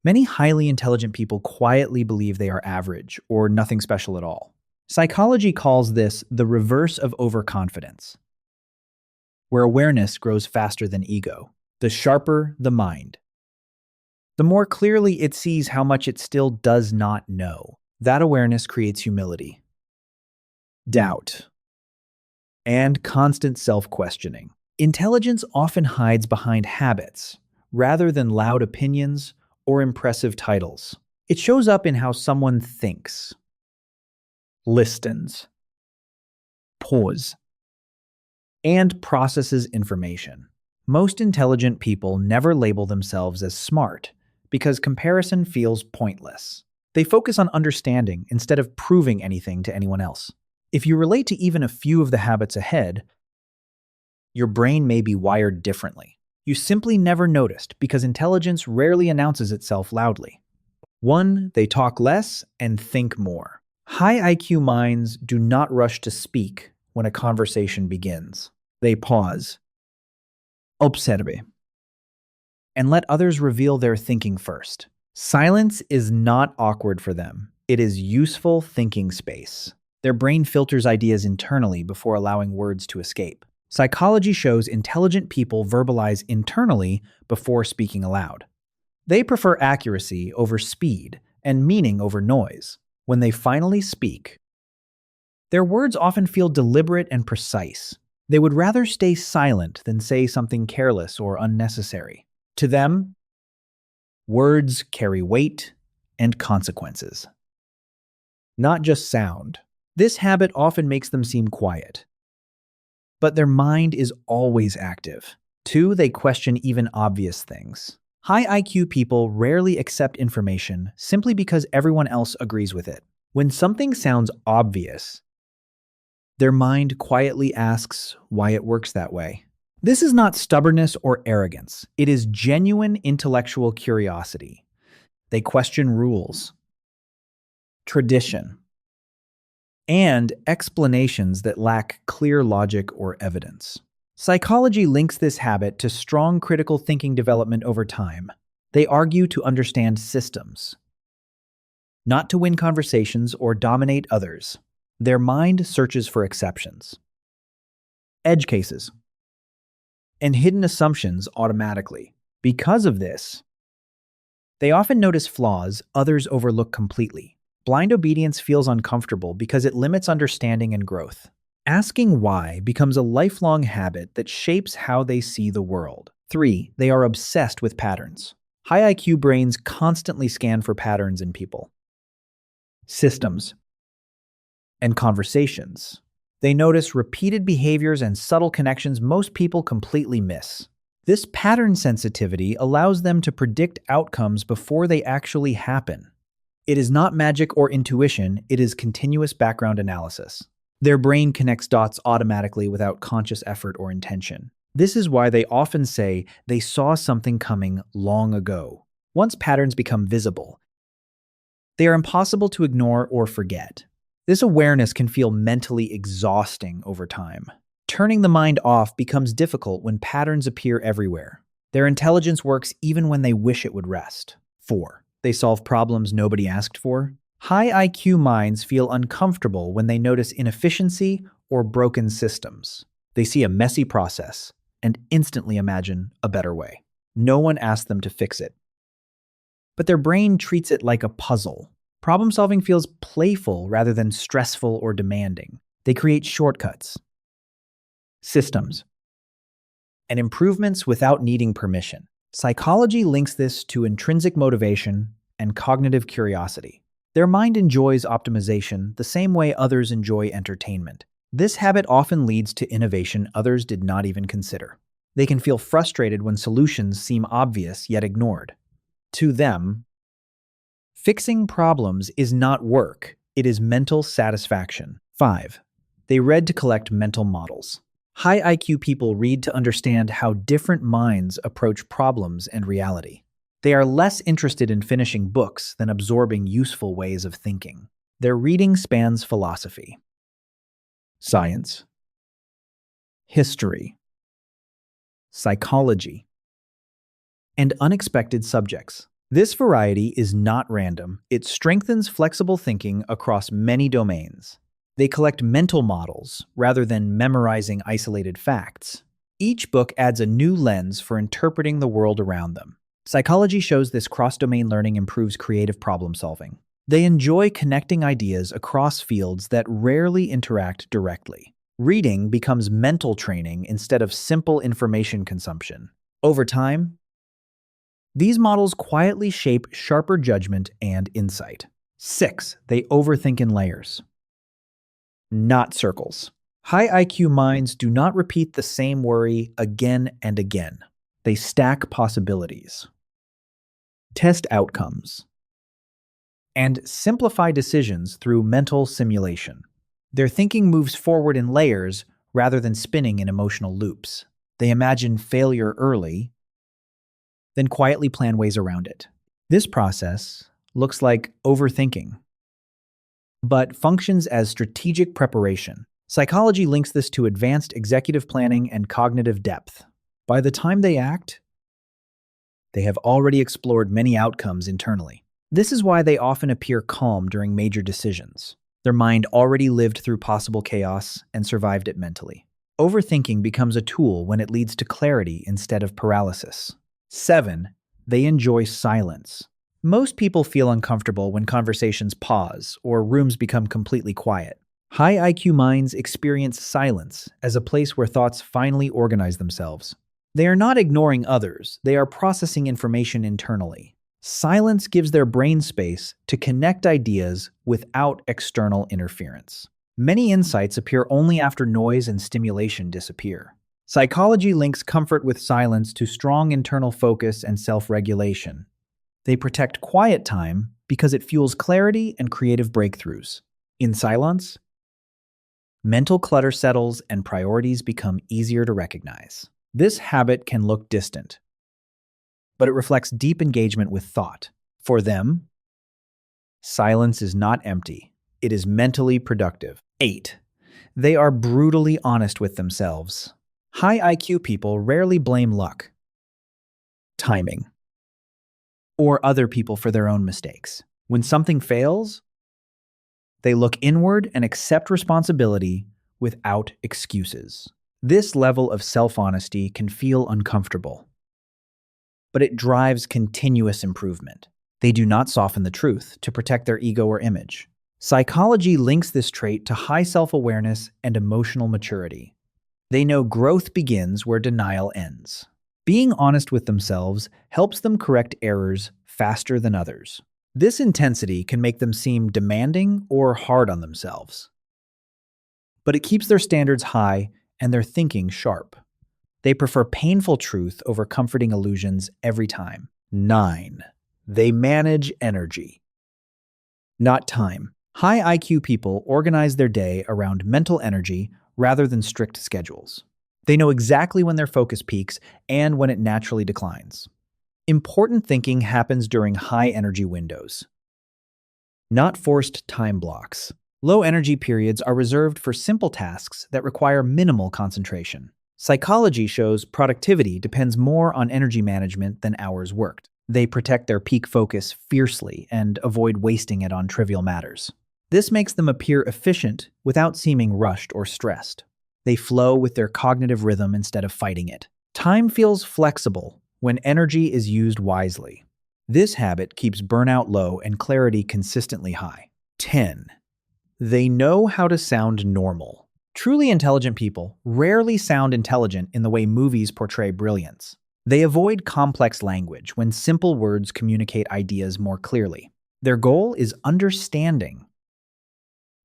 Many highly intelligent people quietly believe they are average or nothing special at all. Psychology calls this the reverse of overconfidence, where awareness grows faster than ego. The sharper the mind, the more clearly it sees how much it still does not know. That awareness creates humility, doubt, and constant self-questioning. Intelligence often hides behind habits rather than loud opinions or impressive titles. It shows up in how someone thinks, listens, pause, and processes information. Most intelligent people never label themselves as smart because comparison feels pointless. They focus on understanding instead of proving anything to anyone else. If you relate to even a few of the habits ahead, your brain may be wired differently. You simply never noticed because intelligence rarely announces itself loudly. 1. They talk less and think more. High IQ minds do not rush to speak when a conversation begins. They pause, observe, and let others reveal their thinking first. Silence is not awkward for them. It is useful thinking space. Their brain filters ideas internally before allowing words to escape. Psychology shows intelligent people verbalize internally before speaking aloud. They prefer accuracy over speed and meaning over noise. When they finally speak, their words often feel deliberate and precise. They would rather stay silent than say something careless or unnecessary. To them, words carry weight and consequences, not just sound. This habit often makes them seem quiet, but their mind is always active. 2. They question even obvious things. High IQ people rarely accept information simply because everyone else agrees with it. When something sounds obvious, their mind quietly asks why it works that way. This is not stubbornness or arrogance. It is genuine intellectual curiosity. They question rules, tradition, and explanations that lack clear logic or evidence. Psychology links this habit to strong critical thinking development over time. They argue to understand systems, not to win conversations or dominate others. Their mind searches for exceptions, edge cases, and hidden assumptions automatically. Because of this, they often notice flaws others overlook completely. Blind obedience feels uncomfortable because it limits understanding and growth. Asking why becomes a lifelong habit that shapes how they see the world. 3. They are obsessed with patterns. High IQ brains constantly scan for patterns in people, systems, and conversations. They notice repeated behaviors and subtle connections most people completely miss. This pattern sensitivity allows them to predict outcomes before they actually happen. It is not magic or intuition, it is continuous background analysis. Their brain connects dots automatically without conscious effort or intention. This is why they often say they saw something coming long ago. Once patterns become visible, they are impossible to ignore or forget. This awareness can feel mentally exhausting over time. Turning the mind off becomes difficult when patterns appear everywhere. Their intelligence works even when they wish it would rest. 4. They solve problems nobody asked for. High IQ minds feel uncomfortable when they notice inefficiency or broken systems. They see a messy process and instantly imagine a better way. No one asked them to fix it, but their brain treats it like a puzzle. Problem solving feels playful rather than stressful or demanding. They create shortcuts, systems, and improvements without needing permission. Psychology links this to intrinsic motivation and cognitive curiosity. Their mind enjoys optimization the same way others enjoy entertainment. This habit often leads to innovation others did not even consider. They can feel frustrated when solutions seem obvious yet ignored. To them, fixing problems is not work, it is mental satisfaction. 5. They read to collect mental models. High IQ people read to understand how different minds approach problems and reality. They are less interested in finishing books than absorbing useful ways of thinking. Their reading spans philosophy, science, history, psychology, and unexpected subjects. This variety is not random. It strengthens flexible thinking across many domains. They collect mental models rather than memorizing isolated facts. Each book adds a new lens for interpreting the world around them. Psychology shows this cross-domain learning improves creative problem solving. They enjoy connecting ideas across fields that rarely interact directly. Reading becomes mental training instead of simple information consumption. Over time, these models quietly shape sharper judgment and insight. 6. They overthink in layers, not circles. High IQ minds do not repeat the same worry again and again. They stack possibilities, test outcomes, and simplify decisions through mental simulation. Their thinking moves forward in layers rather than spinning in emotional loops. They imagine failure early, then quietly plan ways around it. This process looks like overthinking, but functions as strategic preparation. Psychology links this to advanced executive planning and cognitive depth. By the time they act, they have already explored many outcomes internally. This is why they often appear calm during major decisions. Their mind already lived through possible chaos and survived it mentally. Overthinking becomes a tool when it leads to clarity instead of paralysis. 7. They enjoy silence. Most people feel uncomfortable when conversations pause or rooms become completely quiet. High IQ minds experience silence as a place where thoughts finally organize themselves. They are not ignoring others, they are processing information internally. Silence gives their brain space to connect ideas without external interference. Many insights appear only after noise and stimulation disappear. Psychology links comfort with silence to strong internal focus and self-regulation. They protect quiet time because it fuels clarity and creative breakthroughs. In silence, mental clutter settles and priorities become easier to recognize. This habit can look distant, but it reflects deep engagement with thought. For them, silence is not empty. It is mentally productive. 8. They are brutally honest with themselves. High IQ people rarely blame luck, timing, or other people for their own mistakes. When something fails, they look inward and accept responsibility without excuses. This level of self-honesty can feel uncomfortable, but it drives continuous improvement. They do not soften the truth to protect their ego or image. Psychology links this trait to high self-awareness and emotional maturity. They know growth begins where denial ends. Being honest with themselves helps them correct errors faster than others. This intensity can make them seem demanding or hard on themselves, but it keeps their standards high and their thinking sharp. They prefer painful truth over comforting illusions every time. 9. They manage energy, not time. High IQ people organize their day around mental energy rather than strict schedules. They know exactly when their focus peaks and when it naturally declines. Important thinking happens during high energy windows, not forced time blocks. Low energy periods are reserved for simple tasks that require minimal concentration. Psychology shows productivity depends more on energy management than hours worked. They protect their peak focus fiercely and avoid wasting it on trivial matters. This makes them appear efficient without seeming rushed or stressed. They flow with their cognitive rhythm instead of fighting it. Time feels flexible when energy is used wisely. This habit keeps burnout low and clarity consistently high. 10. They know how to sound normal. Truly intelligent people rarely sound intelligent in the way movies portray brilliance. They avoid complex language when simple words communicate ideas more clearly. Their goal is understanding,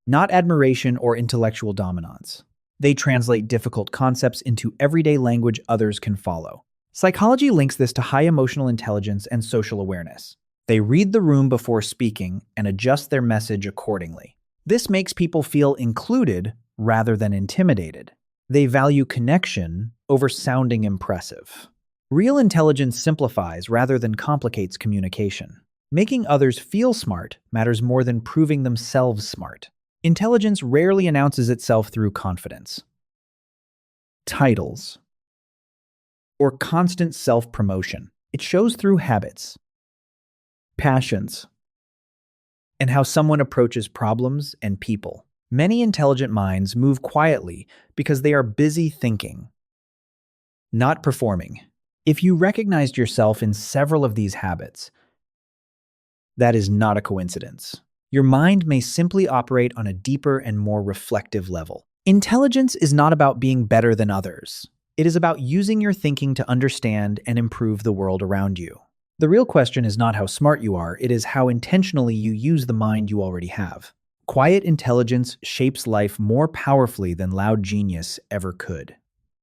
not admiration or intellectual dominance. They translate difficult concepts into everyday language others can follow. Psychology links this to high emotional intelligence and social awareness. They read the room before speaking and adjust their message accordingly. This makes people feel included rather than intimidated. They value connection over sounding impressive. Real intelligence simplifies rather than complicates communication. Making others feel smart matters more than proving themselves smart. Intelligence rarely announces itself through confidence, titles, or constant self-promotion. It shows through habits, passions, and how someone approaches problems and people. Many intelligent minds move quietly because they are busy thinking, not performing. If you recognized yourself in several of these habits, that is not a coincidence. Your mind may simply operate on a deeper and more reflective level. Intelligence is not about being better than others. It is about using your thinking to understand and improve the world around you. The real question is not how smart you are, it is how intentionally you use the mind you already have. Quiet intelligence shapes life more powerfully than loud genius ever could.